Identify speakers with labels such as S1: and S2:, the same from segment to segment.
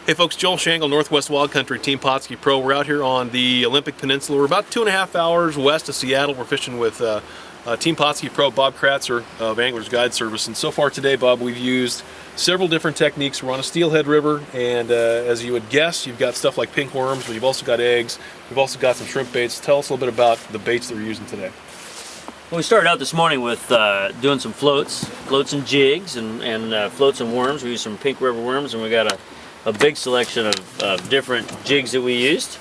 S1: Hey folks, Joel Shangle, Northwest Wild Country, Team Pautzke Pro. We're out here on the Olympic Peninsula. We're about 2.5 hours west of Seattle. We're fishing with Team Pautzke Pro, Bob Kratzer of Anglers Guide Service. And so far today, Bob, we've used several different techniques. We're on a steelhead river, and as you would guess, you've got stuff like pink worms, but you've also got eggs. We've also got some shrimp baits. Tell us a little bit about the baits that we're using today.
S2: Well, we started out this morning with doing some floats and jigs, and floats and worms. We used some pink river worms, and we got a big selection of different jigs that we used,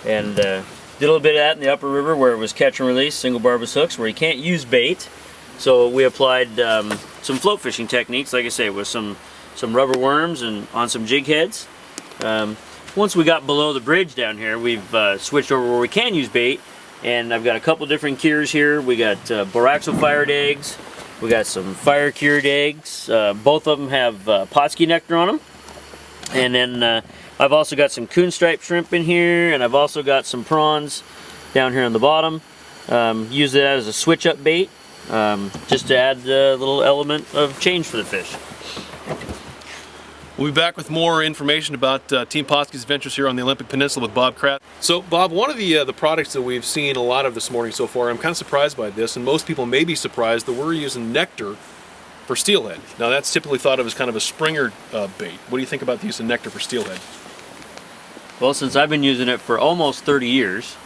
S2: and did a little bit of that in the upper river where it was catch and release, single barbless hooks, where you can't use bait. So we applied some float fishing techniques, like I say, with some rubber worms and on some jig heads. Once we got below the bridge down here, we've switched over where we can use bait, and I've got a couple different cures here. We got BorX O Fire-cured eggs, we got some fire-cured eggs. Both of them have Pautzke nectar on them. And then I've also got some coon stripe shrimp in here, and I've also got some prawns down here on the bottom. Use it as a switch up bait, just to add a little element of change for the fish.
S1: We'll be back with more information about Team Pautzke's adventures here on the Olympic Peninsula with Bob Kratzer. So Bob, one of the products that we've seen a lot of this morning so far, I'm kind of surprised by this, and most people may be surprised that we're using nectar for steelhead. Now that's typically thought of as kind of a Springer bait. What do you think about the use of nectar for steelhead?
S2: Well, since I've been using it for almost 30 years,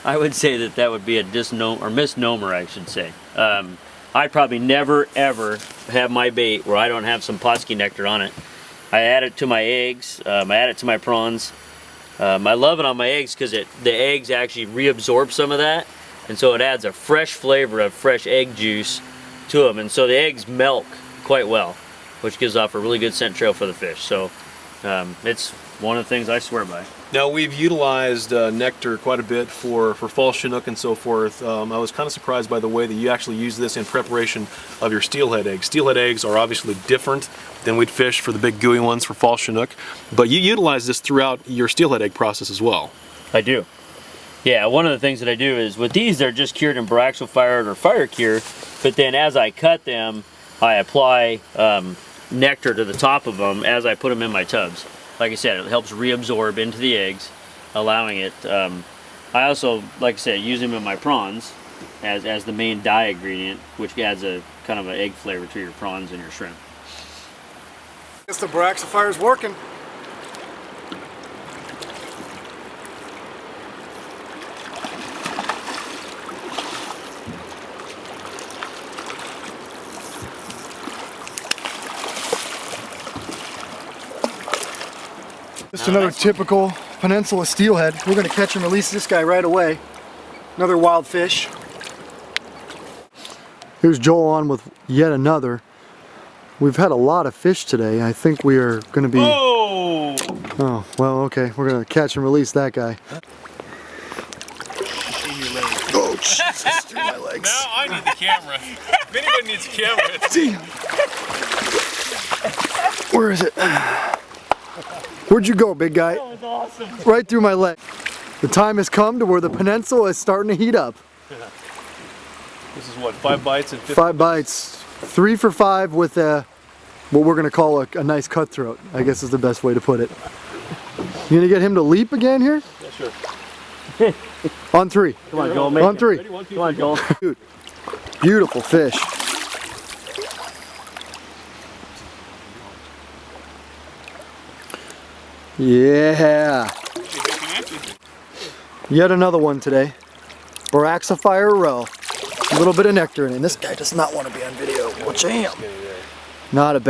S2: I would say that would be a misnomer, I should say. I probably never ever have my bait where I don't have some Pautzke nectar on it. I add it to my eggs, I add it to my prawns. I love it on my eggs because the eggs actually reabsorb some of that, and so it adds a fresh flavor of fresh egg juice to them, and so the eggs melt quite well, which gives off a really good scent trail for the fish. So it's one of the things I swear by.
S1: Now we've utilized nectar quite a bit for fall Chinook and so forth. I was kind of surprised by the way that you actually use this in preparation of your steelhead eggs. Steelhead eggs are obviously different than we'd fish for the big gooey ones for fall Chinook, but you utilize this throughout your steelhead egg process as well.
S2: I do. Yeah, one of the things that I do is with these, they're just cured in BorX O Fire-cured or fire-cured, but then as I cut them, I apply nectar to the top of them as I put them in my tubs. Like I said, it helps reabsorb into the eggs, allowing it. I also, like I said, use them in my prawns as the main dye ingredient, which adds a kind of an egg flavor to your prawns and your shrimp.
S3: I guess the BorX O Fire is working. Just another typical peninsula steelhead. We're going to catch and release this guy right away. Another wild fish. Here's Joel on with yet another. We've had a lot of fish today. I think we are going to be...
S1: Oh!
S3: Oh, well, okay. We're going to catch and release that guy. Oh, Jesus, through my legs.
S1: Now I need the camera. If anybody needs a camera, it's
S3: Damn. Where is it? Where'd you go, big guy?
S2: That was awesome.
S3: Right through my leg. The time has come to where the peninsula is starting to heat up.
S1: This is what, 5 bites and 50?
S3: 5 bites. 3 for 5 with what we're going to call a nice cutthroat, I guess is the best way to put it. You gonna get him to leap again here?
S1: Yeah, sure.
S3: On 3.
S2: Come on, Joel. Make
S3: On
S2: it.
S3: 3.
S1: Ready, 1, 2,
S2: Come on,
S1: 3.
S2: Joel.
S3: Dude, beautiful fish. Yeah. Yet another one today. BorX O Fire row. A little bit of nectar in it. This guy does not want to be on video. Watch him. Not a bad.